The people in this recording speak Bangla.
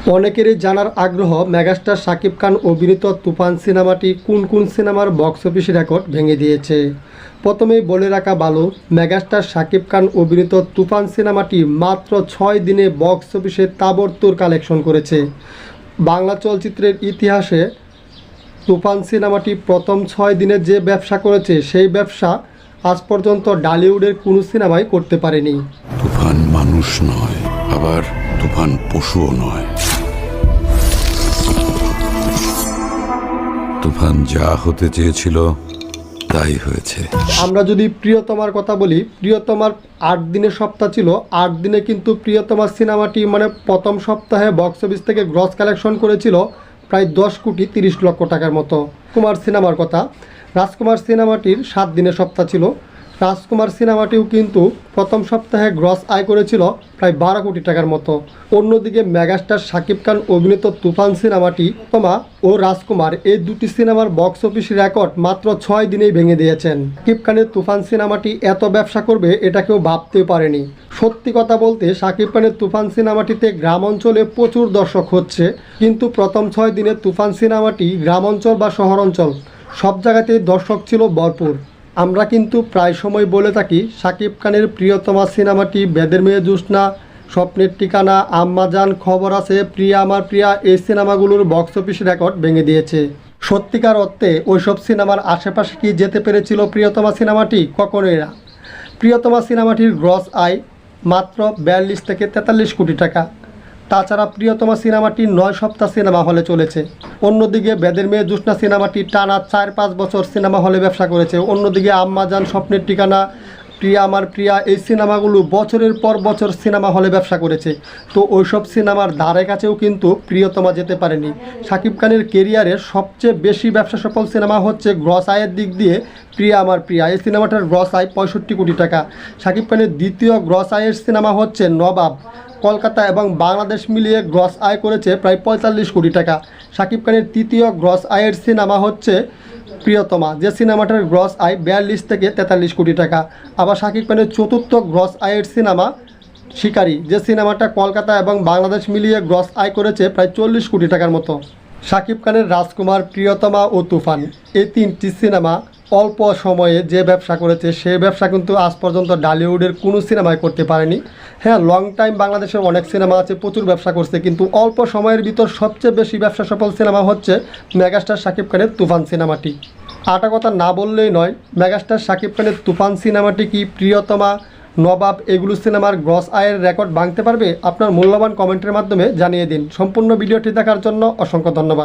অনেকেরই জানার আগ্রহ মেগাস্টার শাকিব খান অভিনীত তুফান সিনেমাটি কোন কোন সিনেমার বক্স অফিস রেকর্ড ভেঙে দিয়েছে। প্রথমেই বলে রাখা ভালো, মেগাস্টার শাকিব খান অভিনীত তুফান সিনেমাটি মাত্র 6 দিনে বক্স অফিসে তাবড়তোড় কালেকশন করেছে। বাংলা চলচ্চিত্রের ইতিহাসে তুফান সিনেমাটি প্রথম 6 দিনে যে ব্যবসা করেছে সেই ব্যবসা আজ পর্যন্ত ঢালিউডের কোনো সিনেমাই করতে পারেনি। তুফান মানুষ নয়, আবার তুফান পশুও নয়। তুফান যা হতে চেয়েছিল তাই হয়েছে। আমরা যদি প্রিয়তমার কথা বলি, প্রিয়তমার 8 দিনের সপ্তাহ ছিল। 8 দিনে কিন্তু প্রিয়তমা সিনেমাটি প্রথম সপ্তাহে বক্স অফিস থেকে গ্রস কালেকশন করেছিল প্রায় 10,30,00,000 টাকার মতো। কুমার সিনেমার কথা, রাজকুমার সিনেমাটির 7 দিনের সপ্তাহ ছিল। রাজকুমার সিনেমাটিও কিন্তু প্রথম সপ্তাহে গ্রস আয় করেছিল প্রায় 12 কোটি টাকার মতো। অন্যদিকে মেগাস্টার শাকিব খান অভিনীত তুফান সিনেমাটি তোমা ও রাজকুমার এই দুটি সিনেমার বক্স অফিস রেকর্ড মাত্র 6 দিনেই ভেঙে দিয়েছেন। শাকিব খানের তুফান সিনেমাটি এত ব্যবসা করবে এটা কেউ ভাবতেও পারেনি। সত্যি কথা বলতে শাকিব খানের তুফান সিনেমাটিতে গ্রাম অঞ্চলে প্রচুর দর্শক হচ্ছে, কিন্তু প্রথম 6 দিনে তুফান সিনেমাটি গ্রাম অঞ্চল বা শহর অঞ্চল সব জায়গাতেই দর্শক ছিল ভরপুর। আমরা কিন্তু প্রায় সময় বলে থাকি শাকিব খানের প্রিয়তমা সিনেমাটি বেদের মেয়ে জ্যোৎস্না, স্বপ্নের ঠিকানা, আম্মাজান, খবর আছে, প্রিয়া আমার প্রিয়া এই সিনেমাগুলোর বক্স অফিস রেকর্ড ভেঙে দিয়েছে। সত্যিকার অর্থে ওইসব সিনেমার আশেপাশে কি যেতে পেরেছিল প্রিয়তমা সিনেমাটি? কখনোই না। প্রিয়তমা সিনেমাটির গ্রস আয় মাত্র 42 থেকে 43 কোটি টাকা। তাছাড়া প্রিয়তমা সিনেমাটি 9 সপ্তাহ সিনেমা হলে চলেছে। অন্যদিকে বেদের মেয়ে জ্যোৎস্না সিনেমাটি টানা 4-5 বছর সিনেমা হলে ব্যবসা করেছে। অন্যদিকে আম্মাজান, স্বপ্নের ঠিকানা, প্রিয়া আমার প্রিয়া এই সিনেমাগুলো বছরের পর বছর সিনেমা হলে ব্যবসা করেছে। তো ওইসব সিনেমার ধারে কাছেও কিন্তু প্রিয়তমা যেতে পারেনি। শাকিব খানের কেরিয়ারের সবচেয়ে বেশি ব্যবসা সফল সিনেমা হচ্ছে গ্রস আয়ের দিক দিয়ে প্রিয়া আমার প্রিয়া। এই সিনেমাটার গ্রস আয় 65 কোটি টাকা। শাকিব খানের দ্বিতীয় গ্রস আয়ের সিনেমা হচ্ছে নবাব। কলকাতা এবং বাংলাদেশ মিলিয়ে গ্রস আয় করেছে প্রায় 45 কোটি টাকা। শাকিব খানের তৃতীয় গ্রস আয়ের সিনেমা হচ্ছে প্রিয়তমা, যে সিনেমাটার গ্রস আয় 42 থেকে 43 কোটি টাকা। আবার শাকিব খানের চতুর্থ গ্রস আয়ের সিনেমা শিকারি, যে সিনেমাটা কলকাতা এবং বাংলাদেশ মিলিয়ে গ্রস আয় করেছে প্রায় 40 কোটি টাকার মতো। শাকিব খানের রাজকুমার, প্রিয়তমা ও তুফান এই 3টি সিনেমা অল্প সময়ে যে ব্যবসা করেছে সেই ব্যবসা কিন্তু আজ পর্যন্ত ঢালিউডের কোনো সিনেমায় করতে পারেনি। হ্যাঁ, লং টাইম বাংলাদেশের অনেক সিনেমা আছে প্রচুর ব্যবসা করছে, কিন্তু অল্প সময়ের ভিতর সবচেয়ে বেশি ব্যবসা সফল সিনেমা হচ্ছে মেগাস্টার শাকিব খানের তুফান সিনেমাটি। আটা কথা না বললেই নয়, মেগাস্টার শাকিব খানের তুফান সিনেমাটি কি প্রিয়তমা, নবাব এগুলো সিনেমার গ্রস আয়ের রেকর্ড ভাঙতে পারবে? আপনার মূল্যবান কমেন্টের মাধ্যমে জানিয়ে দিন। সম্পূর্ণ ভিডিওটি দেখার জন্য অসংখ্য ধন্যবাদ।